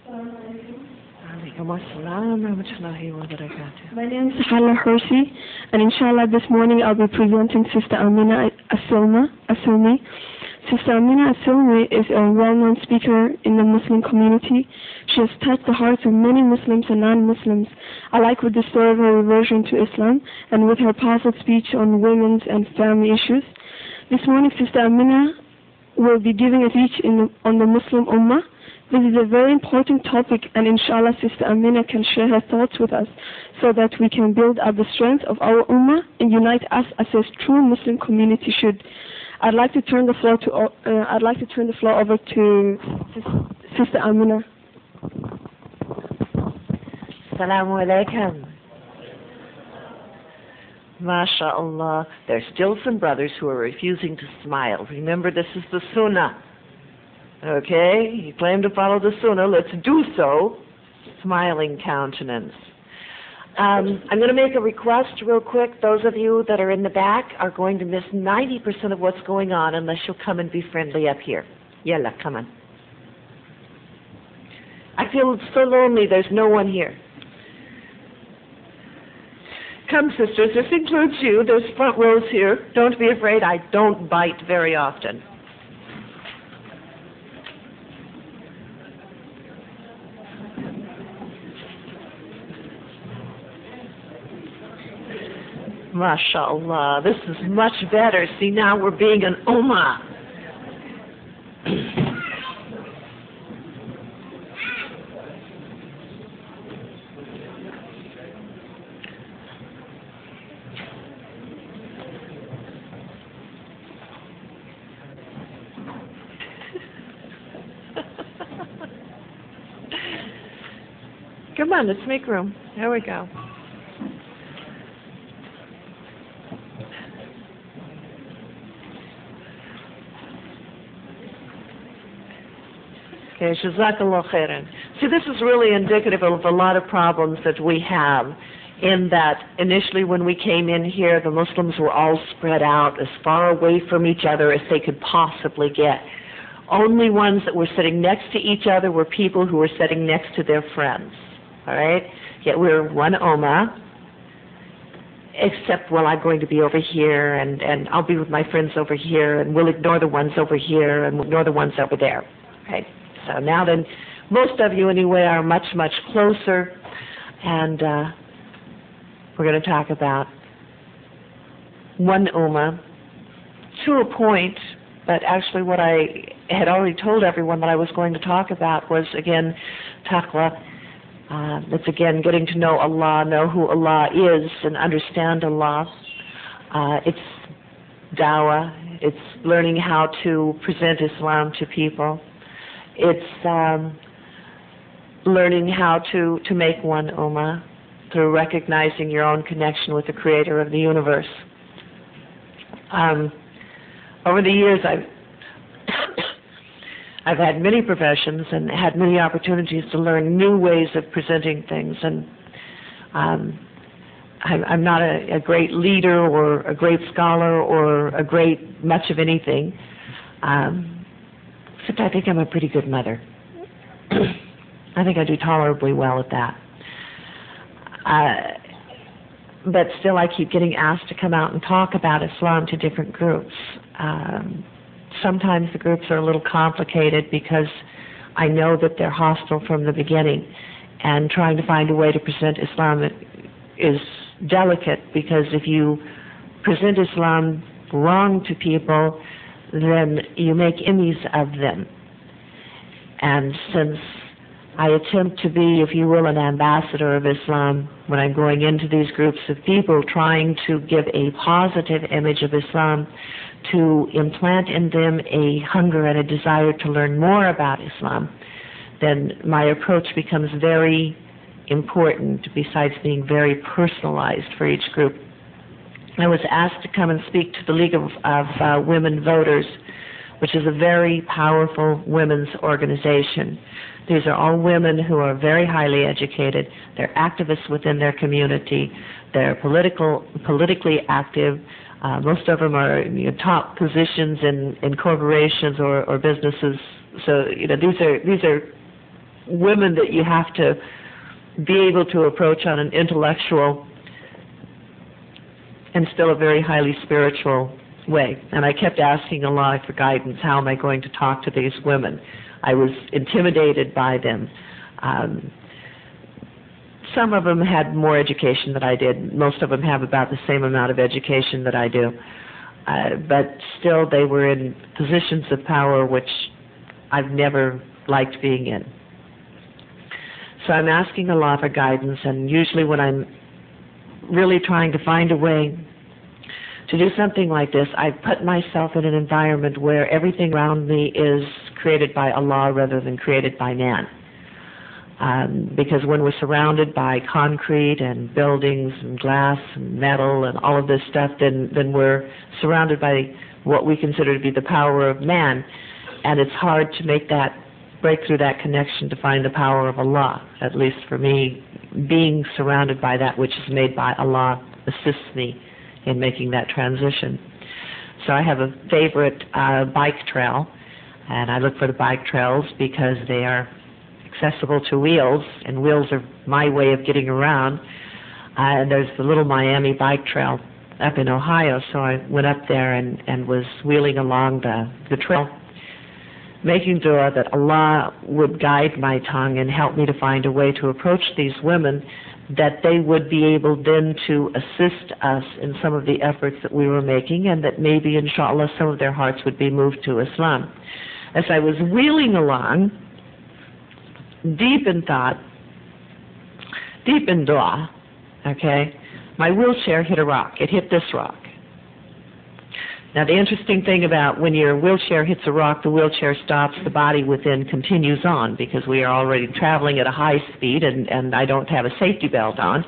Alaikum assalam wa rahmatullahi wa barakatuh. My name is Hala Hershey, and inshallah this morning I'll be presenting Sister Aminah Assilmi. Sister Aminah Assilmi is a well-known speaker in the Muslim community. She has touched the hearts of many Muslims and non-Muslims, alike with the story of her reversion to Islam and with her powerful speech on women's and family issues. This morning, Sister Aminah will be giving a speech on the Muslim Ummah. This is a very important topic, and inshallah Sister Aminah can share her thoughts with us so that we can build up the strength of our Ummah and unite us as a true Muslim community should. I'd like to turn the floor over to Sister Aminah. Assalamu alaikum. MashaAllah. There's still some brothers who are refusing to smile. Remember, this is the Sunnah. Okay? You claim to follow the Sunnah. Let's do so. Smiling countenance. I'm going to make a request real quick. Those of you that are in the back are going to miss 90% of what's going on unless you'll come and be friendly up here. Yalla, come on. I feel so lonely. There's no one here. Come, sisters. This includes you. There's front rows here. Don't be afraid. I don't bite very often. MashaAllah, this is much better. See, now we're being an ummah. Come on, let's make room. There we go. Okay, Jazakallah khairan. See, this is really indicative of a lot of problems that we have in that initially when we came in here, the Muslims were all spread out as far away from each other as they could possibly get. Only ones that were sitting next to each other were people who were sitting next to their friends. All right? Yet we're one ummah, except, well, I'm going to be over here, and I'll be with my friends over here, and we'll ignore the ones over here, and we'll ignore the ones over there. Okay? So now then, most of you anyway are much, much closer, and we're going to talk about one ummah to a point, but actually what I had already told everyone that I was going to talk about was, again, taqwa. It's, again, getting to know Allah, know who Allah is, and understand Allah. It's dawah. It's learning how to present Islam to people. It's learning how to make one ummah through recognizing your own connection with the Creator of the universe. Over the years, I've had many professions and had many opportunities to learn new ways of presenting things, and I'm not a great leader or a great scholar or a great much of anything. Except I think I'm a pretty good mother. I think I do tolerably well at that. But still I keep getting asked to come out and talk about Islam to different groups. Sometimes the groups are a little complicated because I know that they're hostile from the beginning, and trying to find a way to present Islam is delicate, because if you present Islam wrong to people, then you make enemies of them. And since I attempt to be, if you will, an ambassador of Islam when I'm going into these groups of people, trying to give a positive image of Islam, to implant in them a hunger and a desire to learn more about Islam, then my approach becomes very important, besides being very personalized for each group. I was asked to come and speak to the League of Women Voters, which is a very powerful women's organization. These are all women who are very highly educated. They're activists within their community. They're politically active. Most of them are top positions in corporations or businesses. So these are women that you have to be able to approach on an intellectual and still a very highly spiritual way. And I kept asking Allah for guidance. How am I going to talk to these women? I was intimidated by them. Some of them had more education than I did. Most of them have about the same amount of education that I do. But still, they were in positions of power which I've never liked being in. So I'm asking Allah for guidance, and usually when I'm really trying to find a way to do something like this, I put myself in an environment where everything around me is created by Allah rather than created by man. Because when we're surrounded by concrete and buildings and glass and metal and all of this stuff, then we're surrounded by what we consider to be the power of man, and it's hard to break through that connection to find the power of Allah. At least for me, being surrounded by that which is made by Allah assists me in making that transition. So I have a favorite bike trail, and I look for the bike trails because they are accessible to wheels, and wheels are my way of getting around. And there's the Little Miami Bike Trail up in Ohio, so I went up there and was wheeling along the trail, making dua that Allah would guide my tongue and help me to find a way to approach these women, that they would be able then to assist us in some of the efforts that we were making, and that maybe, inshallah, some of their hearts would be moved to Islam. As I was wheeling along, deep in thought, deep in dua, okay, my wheelchair hit a rock. It hit this rock. Now, the interesting thing about when your wheelchair hits a rock, the wheelchair stops, the body within continues on, because we are already traveling at a high speed, and I don't have a safety belt on.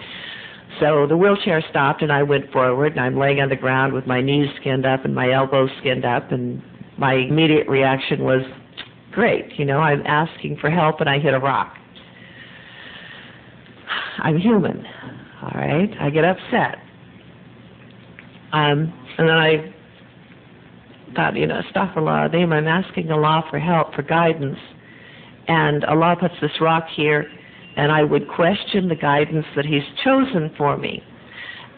So the wheelchair stopped, and I went forward, and I'm laying on the ground with my knees skinned up and my elbows skinned up, and my immediate reaction was, great, I'm asking for help and I hit a rock. I'm human, all right? I get upset. And then I thought, astaghfirullah, I'm asking Allah for help, for guidance, and Allah puts this rock here, and I would question the guidance that He's chosen for me.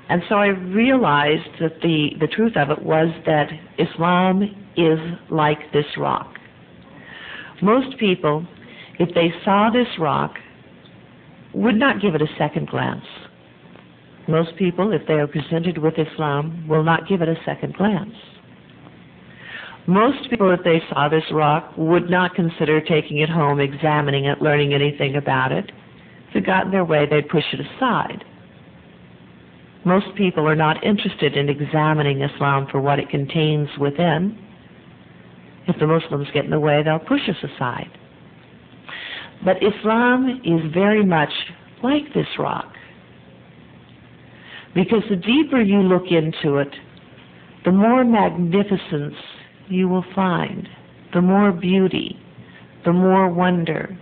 And so I realized that the truth of it was that Islam is like this rock. Most people, if they saw this rock, would not give it a second glance. Most people, if they are presented with Islam, will not give it a second glance. Most people, if they saw this rock, would not consider taking it home, examining it, learning anything about it. If it got in their way, they'd push it aside. Most people are not interested in examining Islam for what it contains within. If the Muslims get in the way, they'll push us aside. But Islam is very much like this rock, because the deeper you look into it, the more magnificence you will find, the more beauty, the more wonder,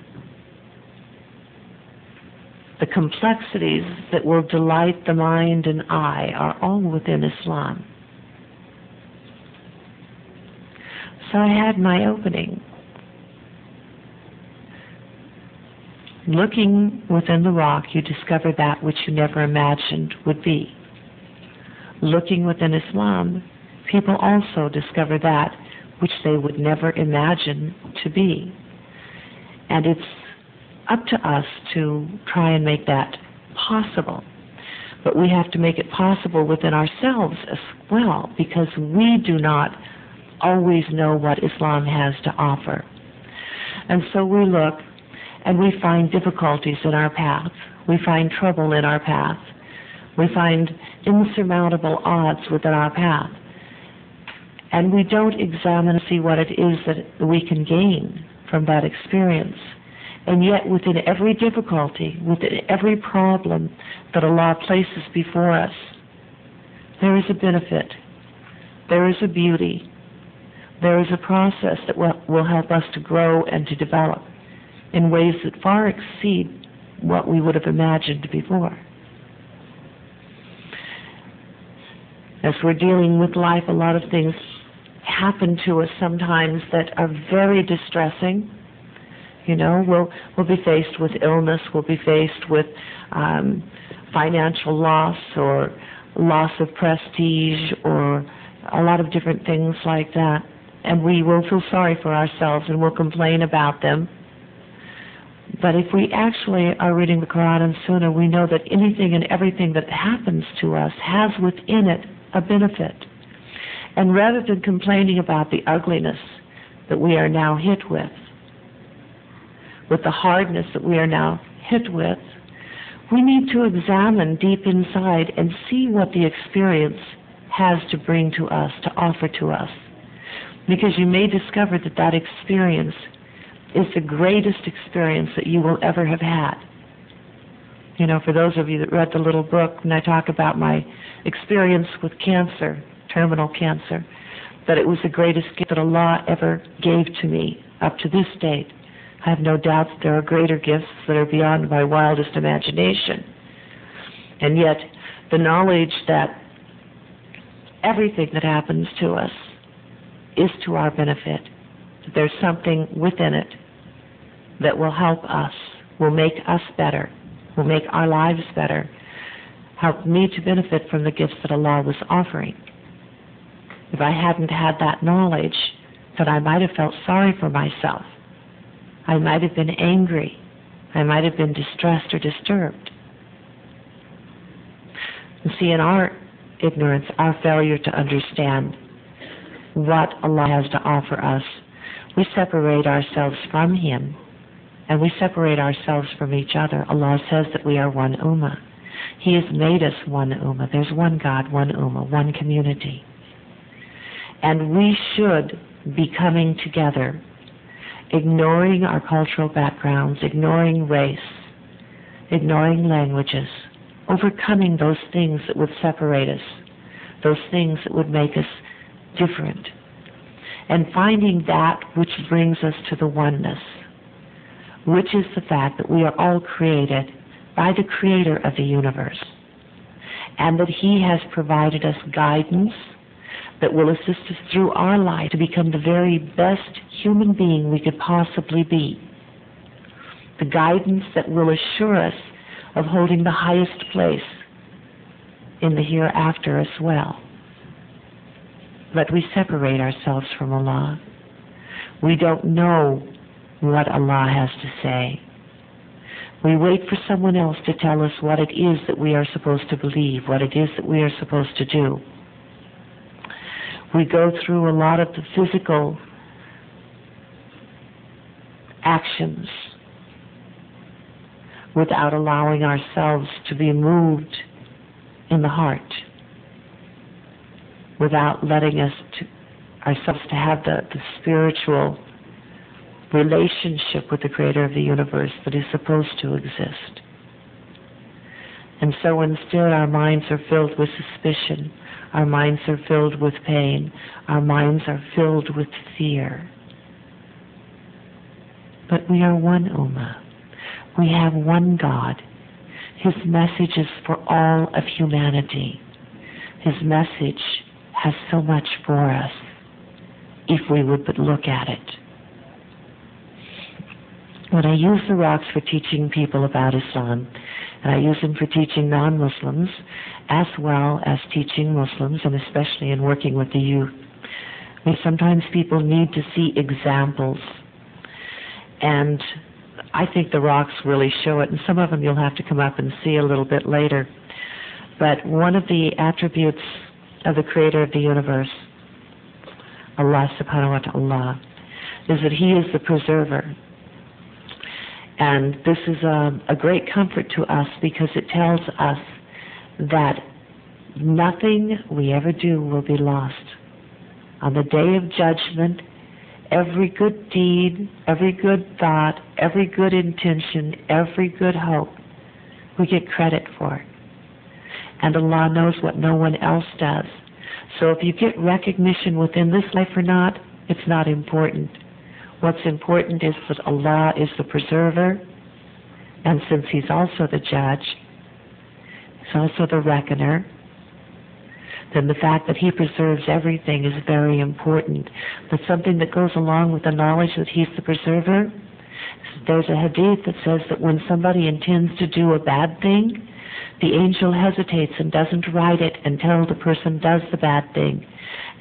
the complexities that will delight the mind and eye are all within Islam. So I had my opening. Looking within the rock, you discover that which you never imagined would be. Looking within Islam, people also discover that which they would never imagine to be. And it's up to us to try and make that possible. But we have to make it possible within ourselves as well, because we do not always know what Islam has to offer. And so we look and we find difficulties in our path. We find trouble in our path. We find insurmountable odds within our path. And we don't examine and see what it is that we can gain from that experience. And yet within every difficulty, within every problem that Allah places before us, there is a benefit, there is a beauty, there is a process that will help us to grow and to develop in ways that far exceed what we would have imagined before. As we're dealing with life, a lot of things happen to us sometimes that are very distressing, You know, we'll be faced with illness, we'll be faced with financial loss or loss of prestige or a lot of different things like that. And we will feel sorry for ourselves and we'll complain about them. But if we actually are reading the Quran and Sunnah, we know that anything and everything that happens to us has within it a benefit. And rather than complaining about the ugliness that we are now hit with the hardness that we are now hit with, we need to examine deep inside and see what the experience has to bring to us, to offer to us. Because you may discover that that experience is the greatest experience that you will ever have had. You know, for those of you that read the little book, when I talk about my experience with cancer, terminal cancer, that it was the greatest gift that Allah ever gave to me up to this date. I have no doubt that there are greater gifts that are beyond my wildest imagination. And yet, the knowledge that everything that happens to us is to our benefit, that there's something within it that will help us, will make us better, will make our lives better, help me to benefit from the gifts that Allah was offering. If I hadn't had that knowledge, then I might have felt sorry for myself. I might have been angry. I might have been distressed or disturbed. You see, in our ignorance, our failure to understand what Allah has to offer us, we separate ourselves from Him, and we separate ourselves from each other. Allah says that we are one ummah. He has made us one ummah. There's one God, one ummah, one community. And we should be coming together, ignoring our cultural backgrounds, ignoring race, ignoring languages, overcoming those things that would separate us, those things that would make us different, and finding that which brings us to the oneness, which is the fact that we are all created by the Creator of the universe, and that He has provided us guidance that will assist us through our life to become the very best human being we could possibly be. The guidance that will assure us of holding the highest place in the hereafter as well. But we separate ourselves from Allah. We don't know what Allah has to say. We wait for someone else to tell us what it is that we are supposed to believe, what it is that we are supposed to do. We go through a lot of the physical actions without allowing ourselves to be moved in the heart, without letting ourselves to have the spiritual relationship with the Creator of the universe that is supposed to exist. And so instead our minds are filled with suspicion, our minds are filled with pain, our minds are filled with fear. But we are one ummah. We have one God. His message is for all of humanity. His message has so much for us if we would but look at it. When I use the rocks for teaching people about Islam, and I use them for teaching non-Muslims, as well as teaching Muslims, and especially in working with the youth, sometimes people need to see examples. And I think the rocks really show it, and some of them you'll have to come up and see a little bit later. But one of the attributes of the Creator of the universe, Allah subhanahu wa ta'ala, is that He is the preserver. And this is a great comfort to us because it tells us that nothing we ever do will be lost. On the day of judgment, every good deed, every good thought, every good intention, every good hope, we get credit for. And Allah knows what no one else does. So if you get recognition within this life or not, it's not important. What's important is that Allah is the preserver, and since He's also the judge, He's also the reckoner, then the fact that He preserves everything is very important. But something that goes along with the knowledge that He's the preserver There's a hadith that says that when somebody intends to do a bad thing, the angel hesitates and doesn't write it until the person does the bad thing,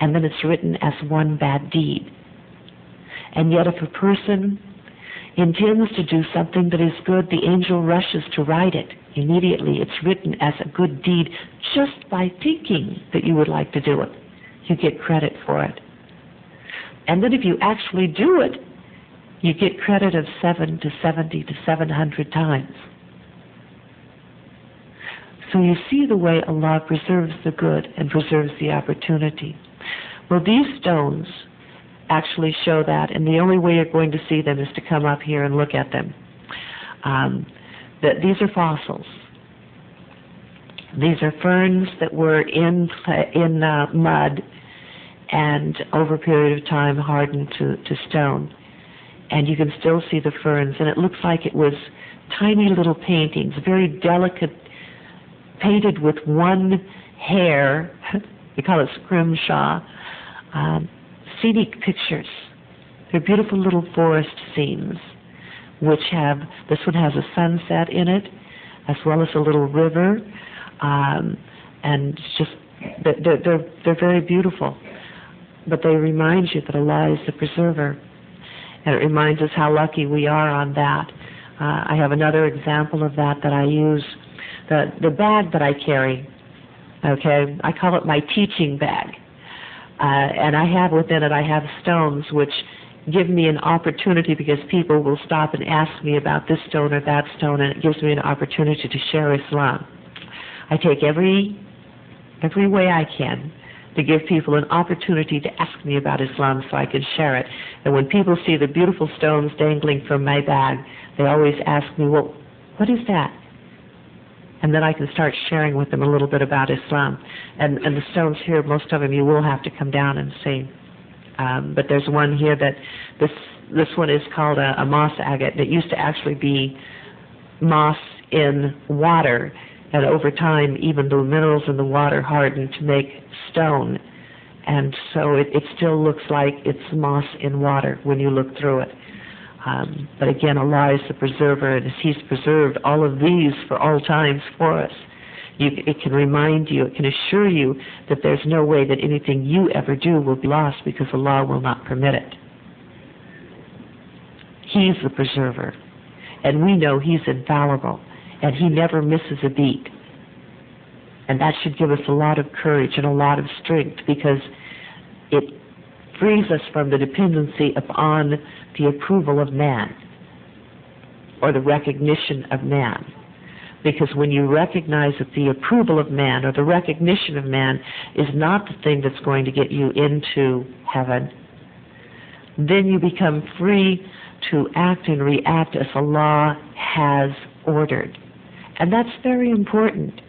and then it's written as one bad deed. And yet if a person intends to do something that is good, the angel rushes to write it immediately. It's written as a good deed just by thinking that you would like to do it. You get credit for it. And then if you actually do it, you get credit of 7 to 70 to 700 times. So you see the way Allah preserves the good and preserves the opportunity. Well, these stones actually show that, and the only way you're going to see them is to come up here and look at them. These are fossils. These are ferns that were in mud and over a period of time hardened to stone. And you can still see the ferns, and it looks like it was tiny little paintings, very delicate, painted with one hair. We call it scrimshaw. Scenic pictures. They're beautiful little forest scenes, which have, this one has a sunset in it, as well as a little river, and just, they're very beautiful. But they remind you that Allah is the preserver. And it reminds us how lucky we are on that. I have another example of that I use. The bag that I carry, okay, I call it my teaching bag. And I have within it, I have stones which give me an opportunity, because people will stop and ask me about this stone or that stone, and it gives me an opportunity to share Islam. I take every way I can to give people an opportunity to ask me about Islam so I can share it. And when people see the beautiful stones dangling from my bag, they always ask me, well, what is that? And then I can start sharing with them a little bit about Islam. And the stones here, most of them you will have to come down and see. But there's one here that, this one is called a moss agate. It used to actually be moss in water, and over time even the minerals in the water hardened to make stone. And so it still looks like it's moss in water when you look through it. But again, Allah is the preserver, and as He's preserved all of these for all times for us, it can remind you, it can assure you that there's no way that anything you ever do will be lost, because Allah will not permit it. He's the preserver, and we know He's infallible, and He never misses a beat. And that should give us a lot of courage and a lot of strength, because it frees us from the dependency upon the approval of man or the recognition of man. Because when you recognize that the approval of man or the recognition of man is not the thing that's going to get you into heaven, then you become free to act and react as Allah has ordered. And that's very important,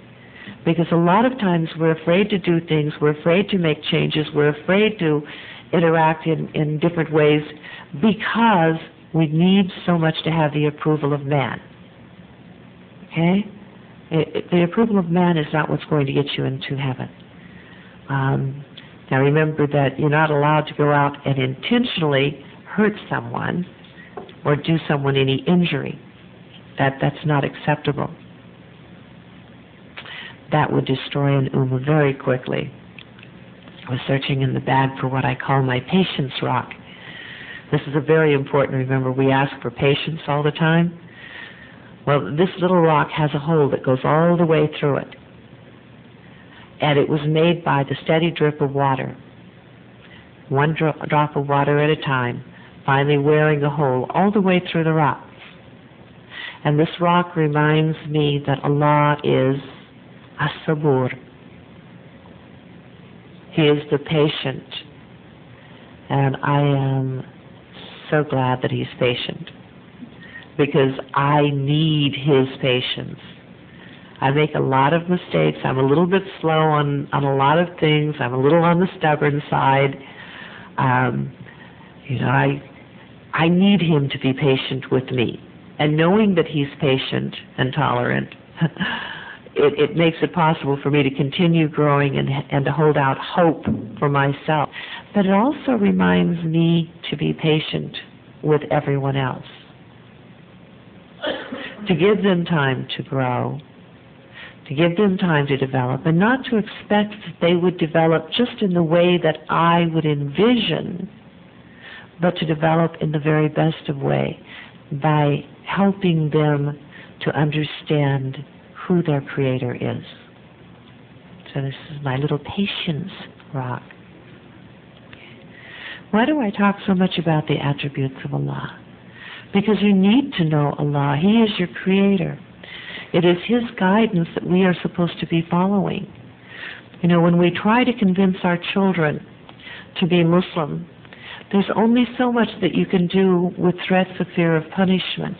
because a lot of times we're afraid to do things, we're afraid to make changes, we're afraid to interact in different ways, because we need so much to have the approval of man. Okay? The approval of man is not what's going to get you into heaven. Now remember that you're not allowed to go out and intentionally hurt someone or do someone any injury. That's not acceptable. That would destroy an ummah very quickly. I was searching in the bag for what I call my patience rock. This is a very important, remember, we ask for patience all the time. Well, this little rock has a hole that goes all the way through it. And it was made by the steady drip of water. One drop of water at a time, finally wearing a hole all the way through the rock. And this rock reminds me that Allah is As-Sabur. He is the patient. And I am so glad that He's patient, because I need His patience. I make a lot of mistakes. I'm a little bit slow on a lot of things. I'm a little on the stubborn side. I need Him to be patient with me. And knowing that He's patient and tolerant, it makes it possible for me to continue growing and to hold out hope for myself. But it also reminds me to be patient with everyone else. to give them time to grow, to give them time to develop, and not to expect that they would develop just in the way that I would envision, but to develop in the very best of way by helping them to understand who their Creator is. So this is my little patience rock. Why do I talk so much about the attributes of Allah? Because you need to know Allah. He is your Creator. It is His guidance that we are supposed to be following. You know, when we try to convince our children to be Muslim, there's only so much that you can do with threats of fear of punishment.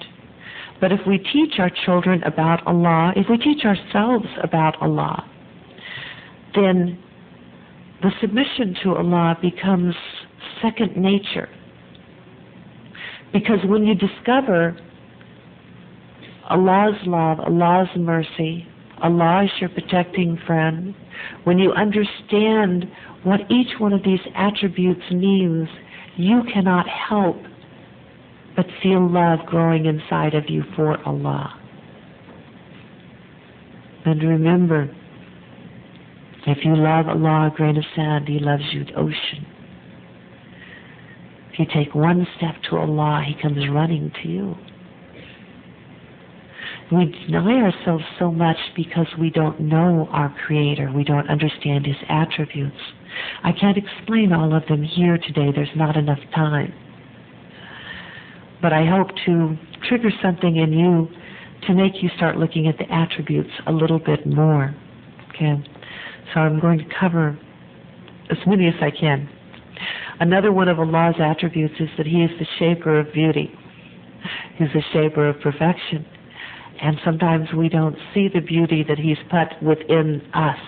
But if we teach our children about Allah, if we teach ourselves about Allah, then the submission to Allah becomes second nature. Because when you discover Allah's love, Allah's mercy, Allah is your protecting friend, when you understand what each one of these attributes means, you cannot help but feel love growing inside of you for Allah. And remember, if you love Allah a grain of sand, He loves you the ocean. If you take one step to Allah, He comes running to you. We deny ourselves so much because we don't know our Creator. We don't understand His attributes. I can't explain all of them here today. There's not enough time. But I hope to trigger something in you to make you start looking at the attributes a little bit more. Okay? So I'm going to cover as many as I can. Another one of Allah's attributes is that He is the shaper of beauty. He's the shaper of perfection. And sometimes we don't see the beauty that He's put within us.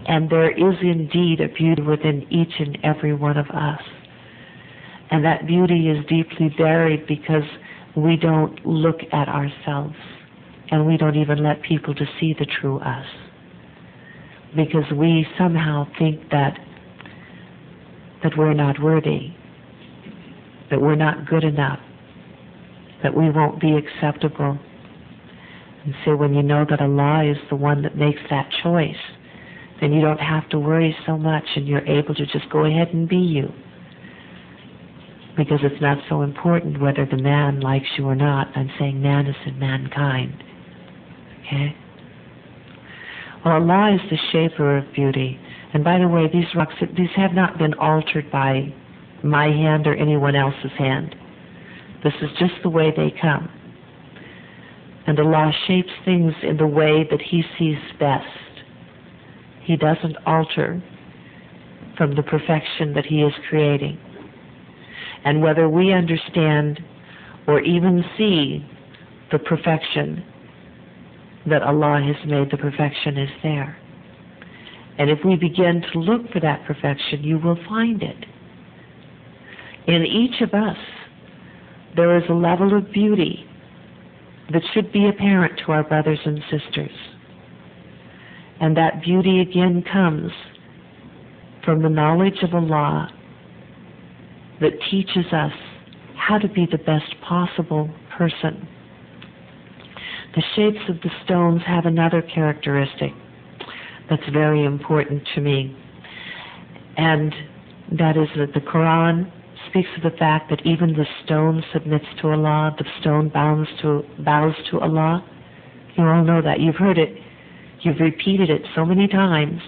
And there is indeed a beauty within each and every one of us. And that beauty is deeply buried because we don't look at ourselves. And we don't even let people to see the true us. Because we somehow think that we're not worthy, that we're not good enough, that we won't be acceptable. And so when you know that Allah is the one that makes that choice, then you don't have to worry so much and you're able to just go ahead and be you. Because it's not so important whether the man likes you or not. I'm saying man is in mankind. Okay? Well, Allah is the shaper of beauty. And by the way, these rocks, these have not been altered by my hand or anyone else's hand. This is just the way they come. And Allah shapes things in the way that He sees best. He doesn't alter from the perfection that He is creating. And whether we understand or even see the perfection that Allah has made, the perfection is there. And if we begin to look for that perfection, you will find it. In each of us, there is a level of beauty that should be apparent to our brothers and sisters. And that beauty again comes from the knowledge of Allah that teaches us how to be the best possible person. The shapes of the stones have another characteristic that's very important to me, and that is that the Quran speaks of the fact that even the stone submits to Allah, the stone bows to Allah. You all know that. You've heard it. You've repeated it so many times,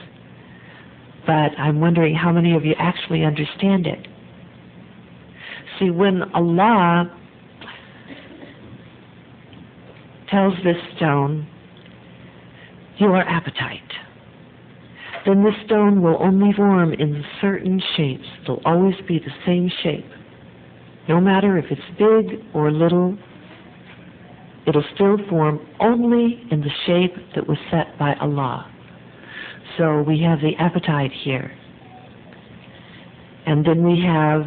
but I'm wondering how many of you actually understand it. See, when Allah tells this stone, your appetite, then this stone will only form in certain shapes. It'll always be the same shape. No matter if it's big or little, it'll still form only in the shape that was set by Allah. So we have the appetite here. And then we have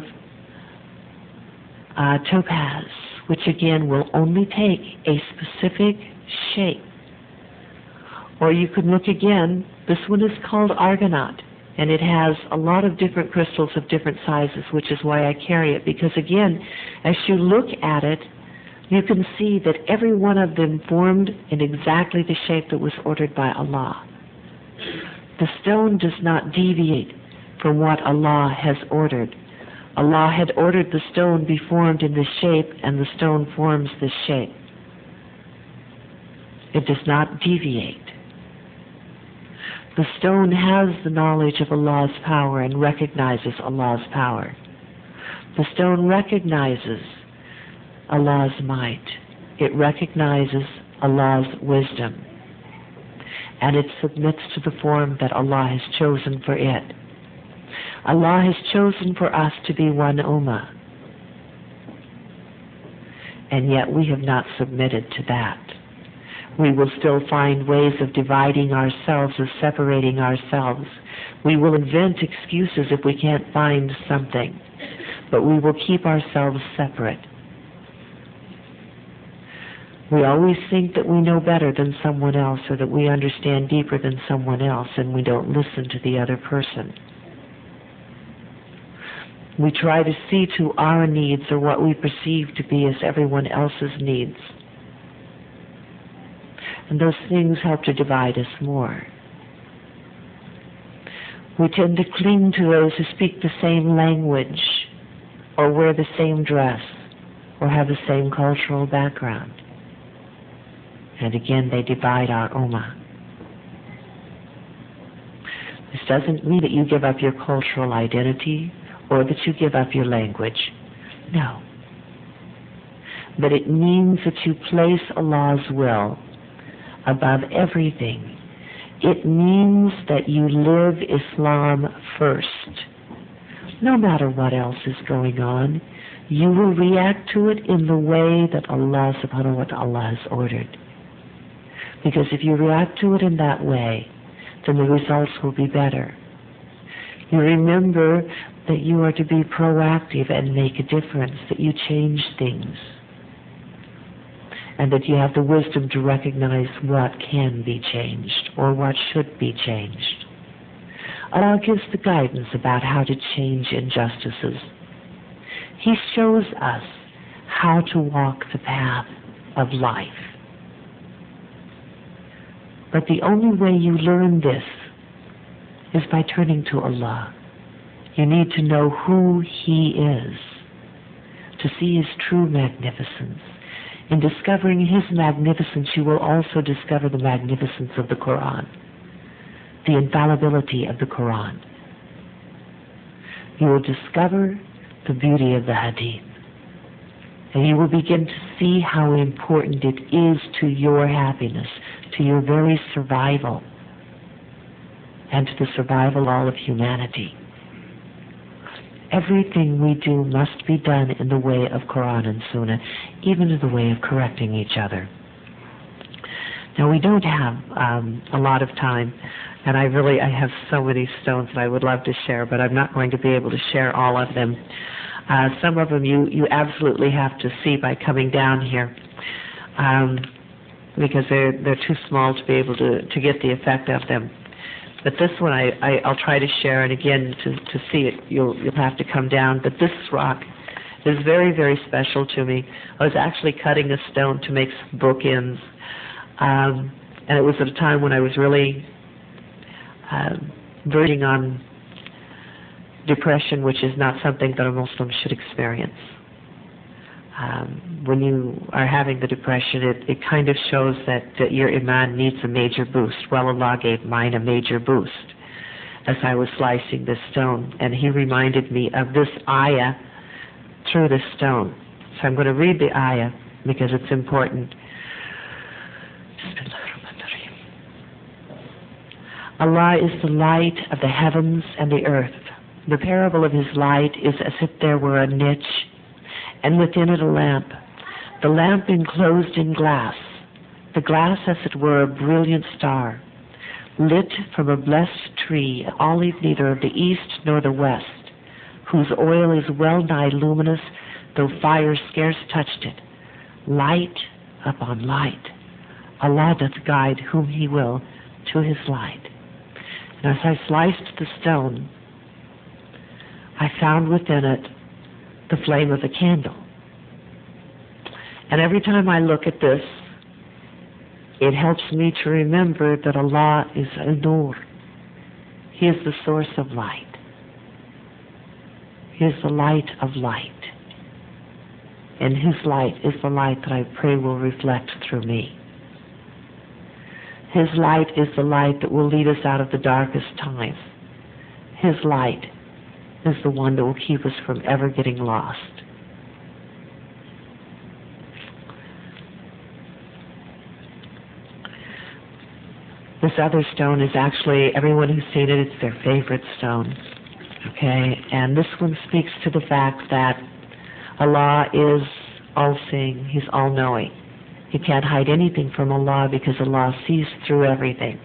topaz, which again will only take a specific shape. Or you could look again, this one is called argonaut, and it has a lot of different crystals of different sizes, which is why I carry it, because again, as you look at it, you can see that every one of them formed in exactly the shape that was ordered by Allah. The stone does not deviate from what Allah has ordered. Allah had ordered the stone be formed in this shape, and the stone forms this shape. It does not deviate. The stone has the knowledge of Allah's power and recognizes Allah's power. The stone recognizes Allah's might. It recognizes Allah's wisdom. And it submits to the form that Allah has chosen for it. Allah has chosen for us to be one ummah. And yet we have not submitted to that. We will still find ways of dividing ourselves, of separating ourselves. We will invent excuses if we can't find something. But we will keep ourselves separate. We always think that we know better than someone else, or that we understand deeper than someone else, and we don't listen to the other person. We try to see to our needs, or what we perceive to be as everyone else's needs. And those things help to divide us more. We tend to cling to those who speak the same language, or wear the same dress, or have the same cultural background. And again, they divide our ummah. This doesn't mean that you give up your cultural identity or that you give up your language. No. But it means that you place Allah's will above everything. It means that you live Islam first. No matter what else is going on, you will react to it in the way that Allah subhanahu wa ta'ala has ordered. Because if you react to it in that way, then the results will be better. You remember that you are to be proactive and make a difference, that you change things, and that you have the wisdom to recognize what can be changed or what should be changed. Allah gives the guidance about how to change injustices. He shows us how to walk the path of life. But the only way you learn this is by turning to Allah. You need to know who He is, to see His true magnificence. In discovering His magnificence, you will also discover the magnificence of the Quran, the infallibility of the Quran. You will discover the beauty of the Hadith. And you will begin to see how important it is to your happiness, to your very survival, and to the survival of all of humanity. Everything we do must be done in the way of Quran and Sunnah, even in the way of correcting each other. Now, we don't have a lot of time, and I have so many stones that I would love to share, but I'm not going to be able to share all of them. Some of them you absolutely have to see by coming down here, because they're too small to be able to get the effect of them. But this one I'll try to share, and again, to see it, you'll have to come down. But this rock is very, very special to me. I was actually cutting a stone to make some bookends, and it was at a time when I was really verging on depression, which is not something that a Muslim should experience. When you are having the depression, it kind of shows that your iman needs a major boost. Well, Allah gave mine a major boost as I was slicing this stone, and He reminded me of this ayah through this stone. So I'm going to read the ayah because it's important. Allah is the light of the heavens and the earth. The parable of His light is as if there were a niche, and within it a lamp. The lamp enclosed in glass. The glass, as it were, a brilliant star, lit from a blessed tree, an olive neither of the east nor the west, whose oil is well nigh luminous, though fire scarce touched it. Light upon light. Allah doth guide whom He will to His light. And as I sliced the stone, I found within it the flame of a candle. And every time I look at this, it helps me to remember that Allah is An-Nur. He is the source of light. He is the light of light. And His light is the light that I pray will reflect through me. His light is the light that will lead us out of the darkest times. His light is the one that will keep us from ever getting lost. This other stone is actually, everyone who's seen it, it's their favorite stone. Okay? And this one speaks to the fact that Allah is all-seeing. He's all-knowing. You can't hide anything from Allah because Allah sees through everything.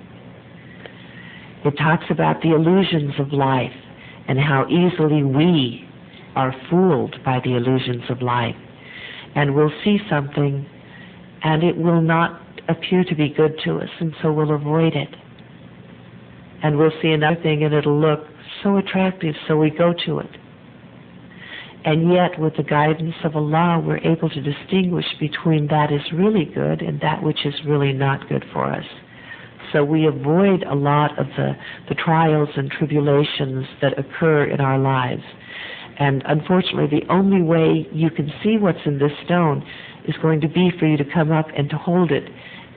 It talks about the illusions of life and how easily we are fooled by the illusions of life. And we'll see something and it will not appear to be good to us, and so we'll avoid it. And we'll see another thing and it'll look so attractive, so we go to it. And yet, with the guidance of Allah, we're able to distinguish between that is really good and that which is really not good for us. So we avoid a lot of the trials and tribulations that occur in our lives. And unfortunately, the only way you can see what's in this stone is going to be for you to come up and to hold it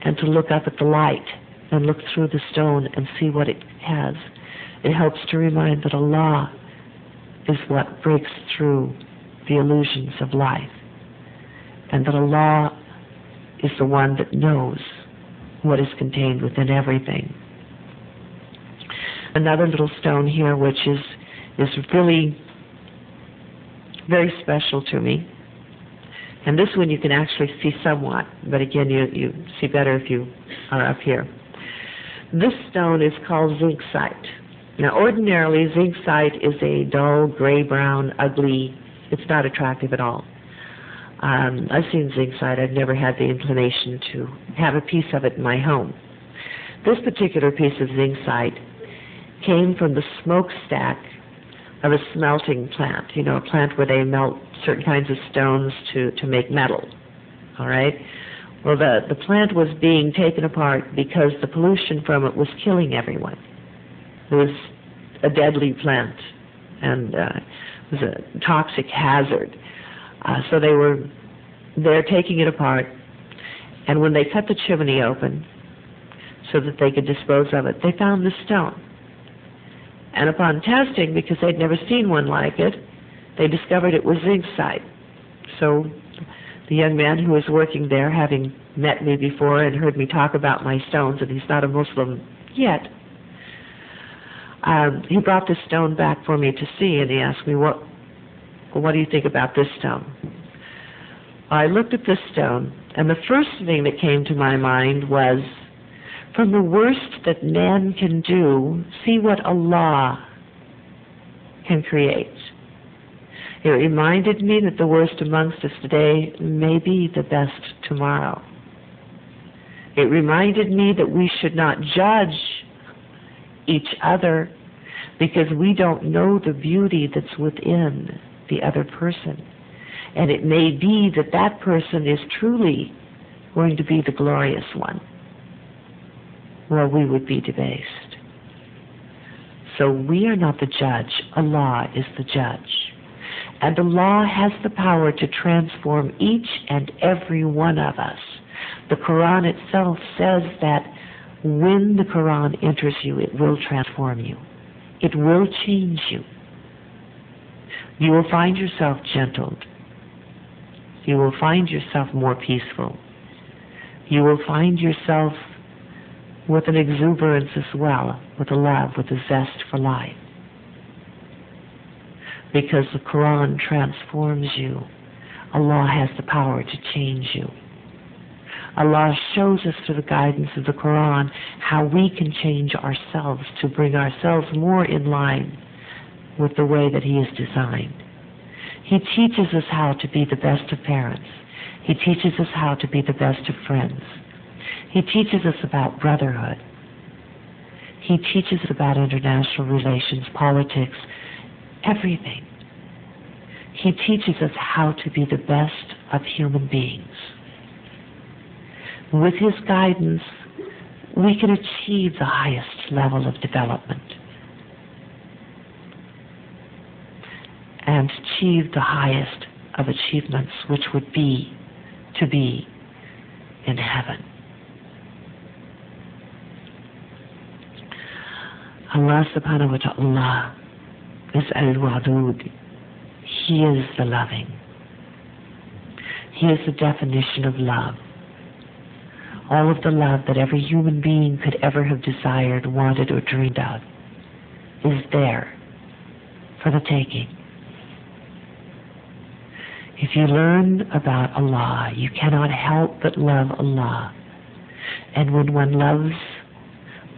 and to look up at the light and look through the stone and see what it has. It helps to remind that Allah is what breaks through the illusions of life, and that Allah is the one that knows what is contained within everything. Another little stone here which is really very special to me, and this one you can actually see somewhat, but again you see better if you are up here. This stone is called zincite. Now ordinarily zincite is a dull, gray-brown, ugly, it's not attractive at all. I've seen zincite. I've never had the inclination to have a piece of it in my home. This particular piece of zincite came from the smokestack of a smelting plant, you know, a plant where they melt certain kinds of stones to make metal. All right? Well, the plant was being taken apart because the pollution from it was killing everyone. It was a deadly plant, and it was a toxic hazard. So they're taking it apart, and when they cut the chimney open so that they could dispose of it, they found the stone. And upon testing, because they'd never seen one like it, they discovered it was zincite. So the young man who was working there, having met me before and heard me talk about my stones, and he's not a Muslim yet, he brought this stone back for me to see, and he asked me, what do you think about this stone? I looked at this stone, and the first thing that came to my mind was, from the worst that man can do, see what Allah can create. It reminded me that the worst amongst us today may be the best tomorrow. It reminded me that we should not judge each other because we don't know the beauty that's within the other person. And it may be that that person is truly going to be the glorious one, while we would be debased. So we are not the judge. Allah is the judge. And Allah has the power to transform each and every one of us. The Quran itself says that when the Quran enters you, it will transform you. It will change you. You will find yourself gentled. You will find yourself more peaceful. You will find yourself with an exuberance as well, with a love, with a zest for life. Because the Quran transforms you. Allah has the power to change you. Allah shows us through the guidance of the Quran how we can change ourselves to bring ourselves more in line with the way that He is designed. He teaches us how to be the best of parents. He teaches us how to be the best of friends. He teaches us about brotherhood. He teaches us about international relations, politics, everything. He teaches us how to be the best of human beings. with His guidance, we can achieve the highest level of development and achieve the highest of achievements, which would be to be in heaven. Allah subhanahu wa ta'ala is Al-Wadud. He is the loving. He is the definition of love. All of the love that every human being could ever have desired, wanted, or dreamed of is there for the taking. If you learn about Allah, you cannot help but love Allah. And when one loves,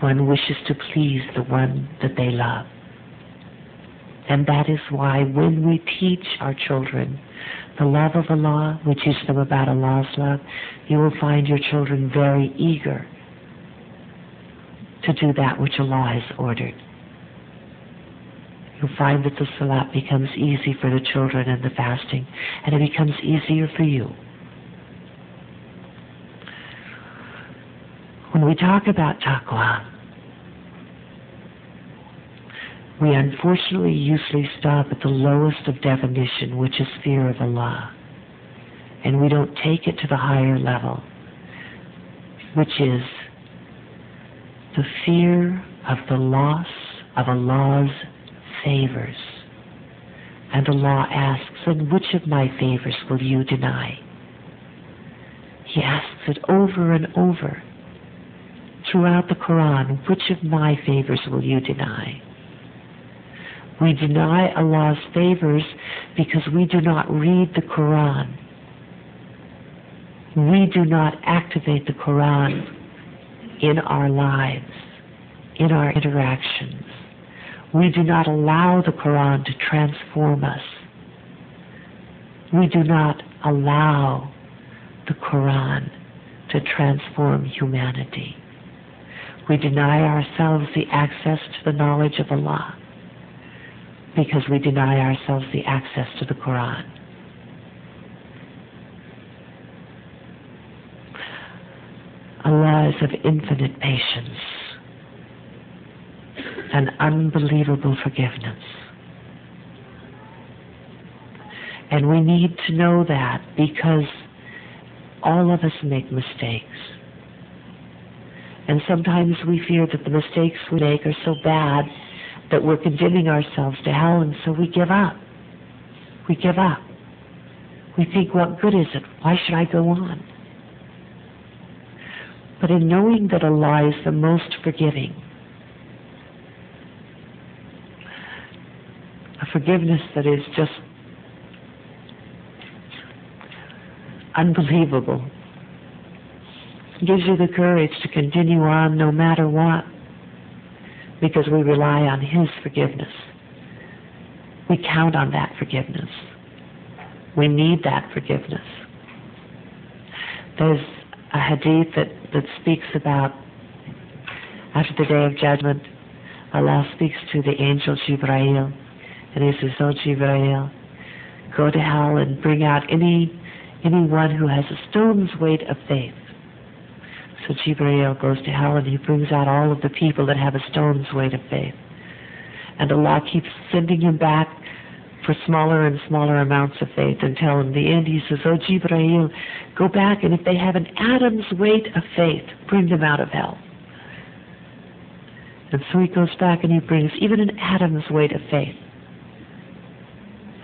one wishes to please the one that they love. And that is why when we teach our children the love of Allah, we teach them about Allah's love, you will find your children very eager to do that which Allah has ordered. You'll find that the salat becomes easy for the children and the fasting, and it becomes easier for you. When we talk about taqwa, we unfortunately usually stop at the lowest of definition, which is fear of Allah. And we don't take it to the higher level, which is the fear of the loss of Allah's favors. And Allah asks, and which of my favors will you deny? He asks it over and over throughout the Quran, which of my favors will you deny? We deny Allah's favors because we do not read the Quran. We do not activate the Quran in our lives, in our interactions. We do not allow the Quran to transform us. We do not allow the Quran to transform humanity. We deny ourselves the access to the knowledge of Allah because we deny ourselves the access to the Quran. Allah is of infinite patience and unbelievable forgiveness. And we need to know that because all of us make mistakes. And sometimes we fear that the mistakes we make are so bad that we're condemning ourselves to hell, and so we give up. We give up. We think, what good is it? Why should I go on? But in knowing that Allah is the most forgiving, a forgiveness that is just unbelievable, gives you the courage to continue on no matter what, because we rely on His forgiveness. We count on that forgiveness. We need that forgiveness. There's a hadith that speaks about after the Day of Judgment, Allah speaks to the angel Jibreel, and He says, "Oh Jibreel, go to hell and bring out anyone who has a stone's weight of faith." So Jibreel goes to hell and he brings out all of the people that have a stone's weight of faith. And Allah keeps sending him back for smaller and smaller amounts of faith until in the end He says, "Oh Jibreel, go back, and if they have an atom's weight of faith, bring them out of hell." And so he goes back and he brings even an atom's weight of faith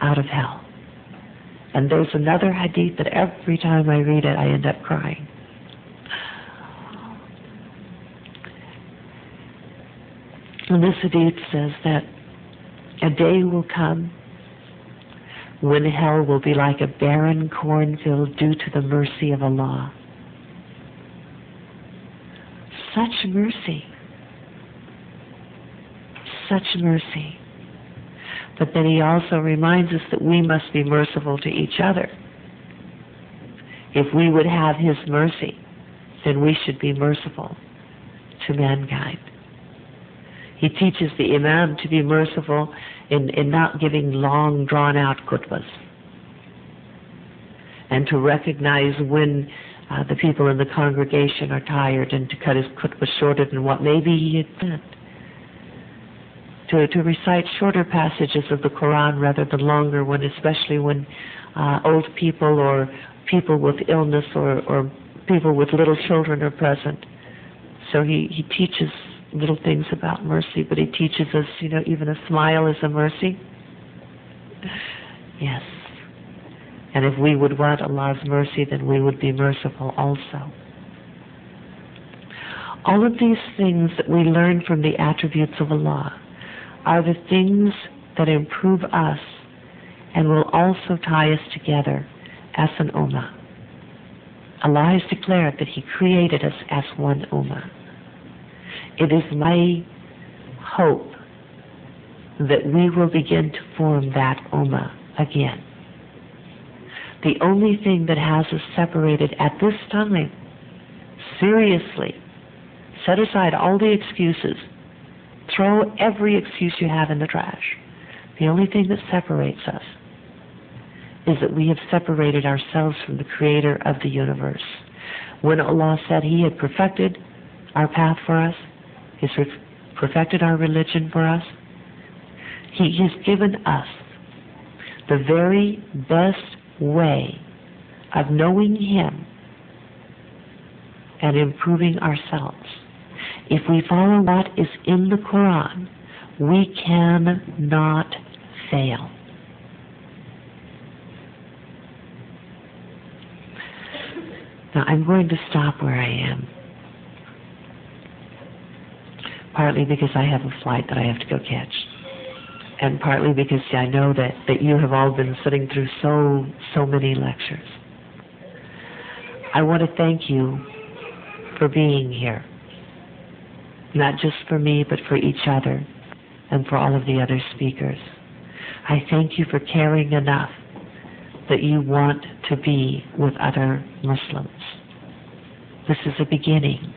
out of hell. And there's another hadith that every time I read it, I end up crying. And this hadith says that a day will come when hell will be like a barren cornfield due to the mercy of Allah. Such mercy. Such mercy. But then He also reminds us that we must be merciful to each other. If we would have His mercy, then we should be merciful to mankind. He teaches the Imam to be merciful in not giving long, drawn-out khutbahs, and to recognize when the people in the congregation are tired and to cut his khutbah shorter than what maybe he had meant. To recite shorter passages of the Quran rather than longer, especially when old people or people with illness or people with little children are present. So he teaches little things about mercy, but he teaches us, even a smile is a mercy. Yes. And if we would want Allah's mercy, then we would be merciful also. All of these things that we learn from the attributes of Allah are the things that improve us and will also tie us together as an ummah. Allah has declared that He created us as one ummah. It is my hope that we will begin to form that ummah again. The only thing that has us separated at this time, seriously, set aside all the excuses, throw every excuse you have in the trash. The only thing that separates us is that we have separated ourselves from the Creator of the universe. When Allah said He had perfected our path for us, He's perfected our religion for us, He has given us the very best way of knowing Him and improving ourselves. If we follow what is in the Quran, we cannot fail. Now I'm going to stop where I am, partly because I have a flight that I have to go catch, and partly because I know that you have all been sitting through so many lectures. I want to thank you for being here, not just for me, but for each other and for all of the other speakers. I thank you for caring enough that you want to be with other Muslims. This is a beginning.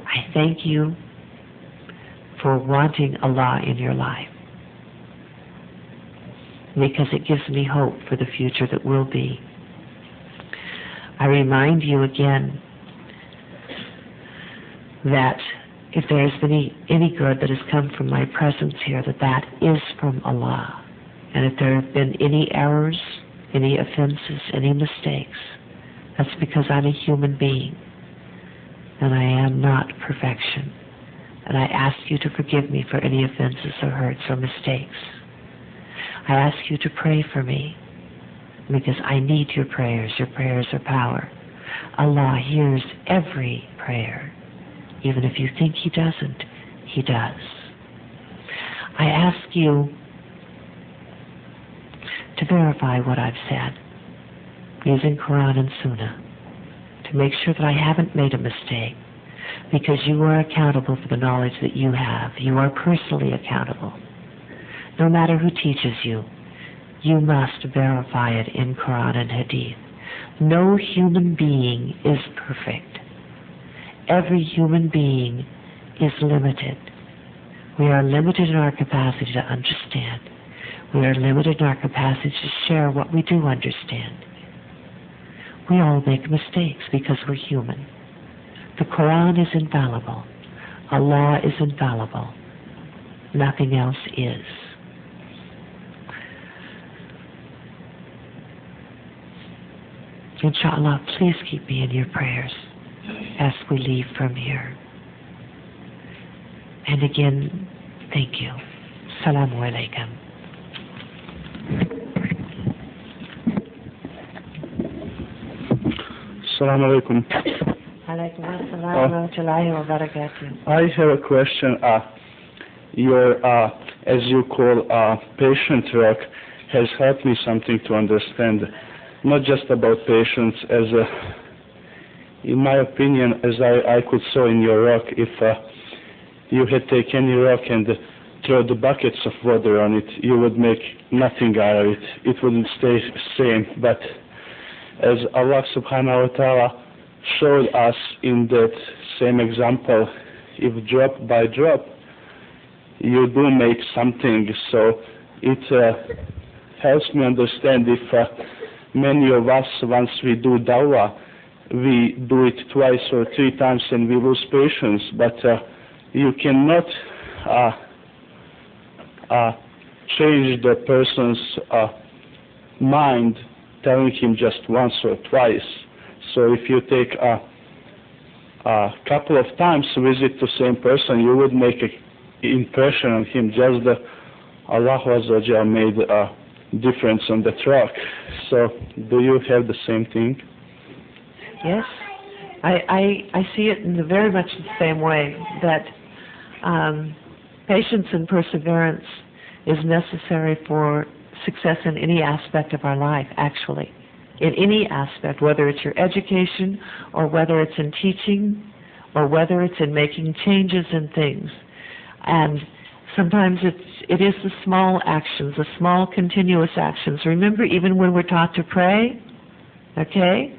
I thank you for wanting Allah in your life, because it gives me hope for the future that will be. I remind you again that if there has been any good that has come from my presence here, that is from Allah. And if there have been any errors, any offenses, any mistakes, that's because I'm a human being and I am not perfection. And I ask you to forgive me for any offenses or hurts or mistakes. I ask you to pray for me, because I need your prayers. Your prayers are power. Allah hears every prayer. Even if you think He doesn't, He does. I ask you to verify what I've said using Quran and Sunnah to make sure that I haven't made a mistake, because you are accountable for the knowledge that you have. You are personally accountable. No matter who teaches you, you must verify it in Quran and Hadith. No human being is perfect. Every human being is limited. We are limited in our capacity to understand. We are limited in our capacity to share what we do understand. We all make mistakes because we're human. The Quran is infallible. Allah is infallible. Nothing else is. Inshallah, please keep me in your prayers as we leave from here. And again, thank you. Assalamu alaikum. Assalamu alaikum. Alaikum assalam wa rahmatullahi wa barakatuh. I have a question. Your, as you call, patient work has helped me something to understand, not just about patients, as in my opinion, as I could saw in your rock, if you had taken any rock and throw the buckets of water on it, you would make nothing out of it. It wouldn't stay the same. But as Allah subhanahu wa ta'ala showed us in that same example, if drop by drop, you do make something. So it helps me understand if many of us, once we do dawah, we do it twice or three times and we lose patience, but you cannot change the person's mind telling him just once or twice. So if you take a couple of times to visit the same person, you would make an impression on him, just that Allah Azza wa made a difference on the track. So do you have the same thing? Yes. I see it in very much the same way, that patience and perseverance is necessary for success in any aspect of our life, actually. In any aspect, whether it's your education, or whether it's in teaching, or whether it's in making changes in things. And sometimes it is the small actions, the small continuous actions. Remember, even when we're taught to pray, okay?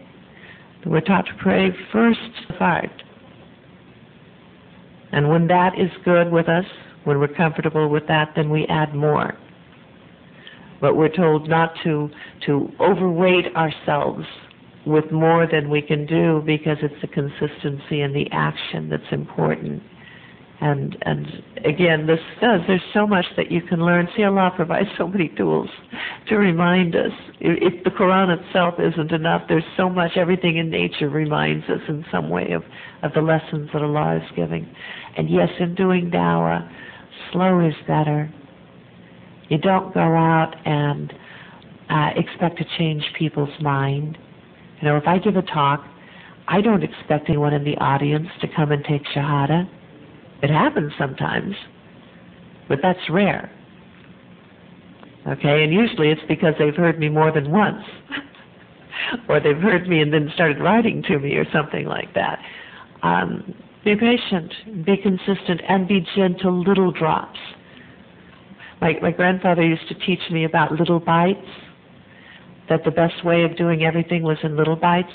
We're taught to pray first heart. And when that is good with us, when we're comfortable with that, then we add more. But we're told not to overweight ourselves with more than we can do, because it's the consistency and the action that's important. And again, there's so much that you can learn. See, Allah provides so many tools to remind us. If the Quran itself isn't enough, there's so much, everything in nature reminds us in some way of the lessons that Allah is giving. And yes, in doing dawah, slow is better. You don't go out and expect to change people's mind. You know, if I give a talk, I don't expect anyone in the audience to come and take shahada. It happens sometimes, but that's rare. Okay, and usually it's because they've heard me more than once, or they've heard me and then started writing to me or something like that. Be patient, be consistent, and be gentle, little drops. My grandfather used to teach me about little bites, that the best way of doing everything was in little bites.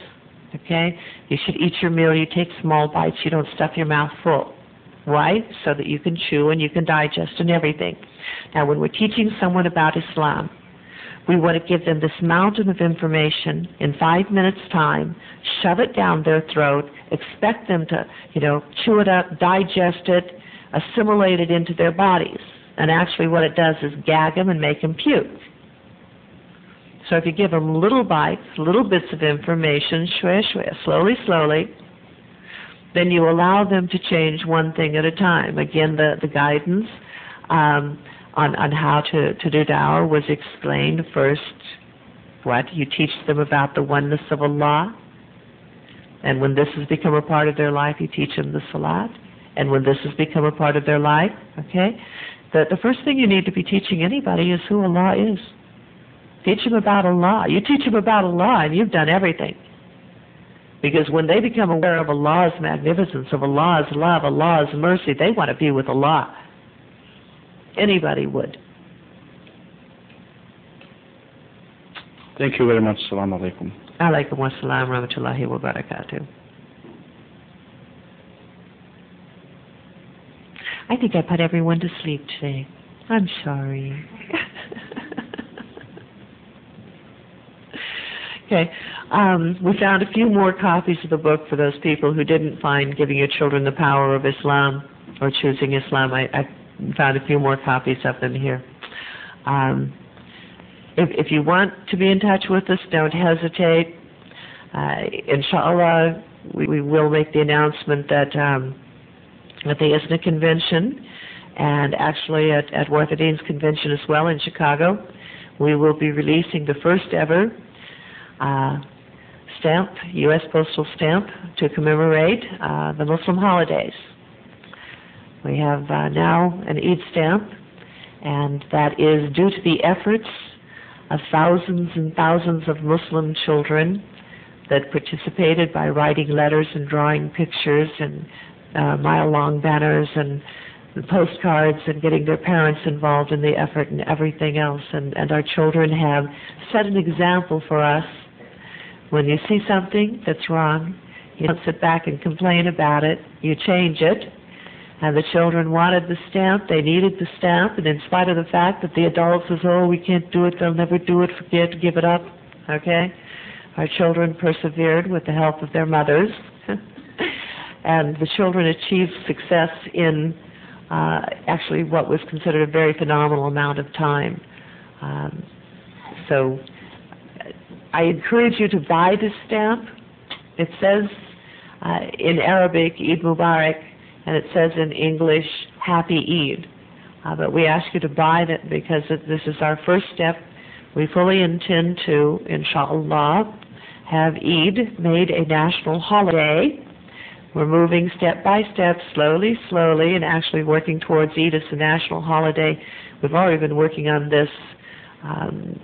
Okay, you should eat your meal, you take small bites, you don't stuff your mouth full. Right? So that you can chew and you can digest and everything. Now, when we're teaching someone about Islam, we want to give them this mountain of information in 5 minutes' time, shove it down their throat, expect them to, chew it up, digest it, assimilate it into their bodies. And actually what it does is gag them and make them puke. So if you give them little bites, little bits of information, shwaya, shwaya, slowly, slowly, then you allow them to change one thing at a time. Again, the guidance on how to do dawah was explained first. What? You teach them about the oneness of Allah. And when this has become a part of their life, you teach them the salat. And when this has become a part of their life, okay, the first thing you need to be teaching anybody is who Allah is. Teach them about Allah. You teach them about Allah and you've done everything. Because when they become aware of Allah's magnificence, of Allah's love, Allah's mercy, they want to be with Allah. Anybody would. Thank you very much. Assalamu alaikum. Alaikum wassalam rahmatullahi wa barakatuh. I think I put everyone to sleep today. I'm sorry. Okay, we found a few more copies of the book for those people who didn't find Giving Your Children the Power of Islam or Choosing Islam. I found a few more copies of them here. If you want to be in touch with us, don't hesitate. Inshallah, we will make the announcement that at the ISNA convention, and actually at Warthadean's convention as well in Chicago, we will be releasing the first ever stamp, U.S. postal stamp, to commemorate the Muslim holidays. We have now an Eid stamp, and that is due to the efforts of thousands and thousands of Muslim children that participated by writing letters and drawing pictures and mile-long banners and postcards and getting their parents involved in the effort and everything else. And our children have set an example for us. When you see something that's wrong, you don't sit back and complain about it. You change it. And the children wanted the stamp. They needed the stamp. And in spite of the fact that the adults says, oh, we can't do it, they'll never do it, forget, give it up, okay? Our children persevered with the help of their mothers, and the children achieved success in actually what was considered a very phenomenal amount of time. So I encourage you to buy this stamp. It says in Arabic, Eid Mubarak, and it says in English, Happy Eid. But we ask you to buy it because this is our first step. We fully intend to, inshallah, have Eid made a national holiday. We're moving step by step, slowly, and actually working towards Eid as a national holiday. We've already been working on this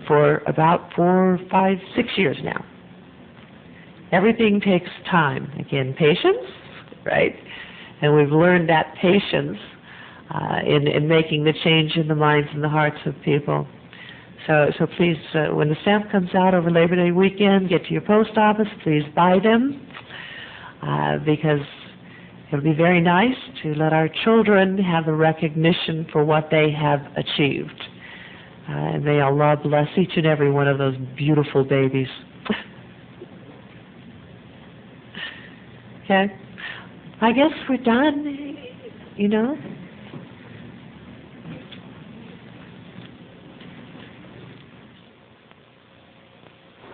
for about 4, 5, 6 years now. Everything takes time. Again, patience, right? And we've learned that patience in making the change in the minds and the hearts of people. So please, when the stamp comes out over Labor Day weekend, get to your post office. Please buy them because it'll be very nice to let our children have the recognition for what they have achieved. And may Allah bless each and every one of those beautiful babies. Okay? I guess we're done, you know?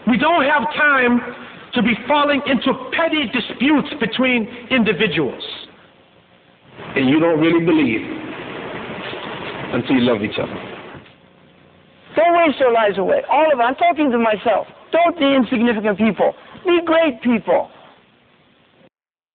We don't have time to be falling into petty disputes between individuals. And you don't really believe until you love each other. Don't waste your lives away. All of it. I'm talking to myself. Don't be insignificant people. Be great people.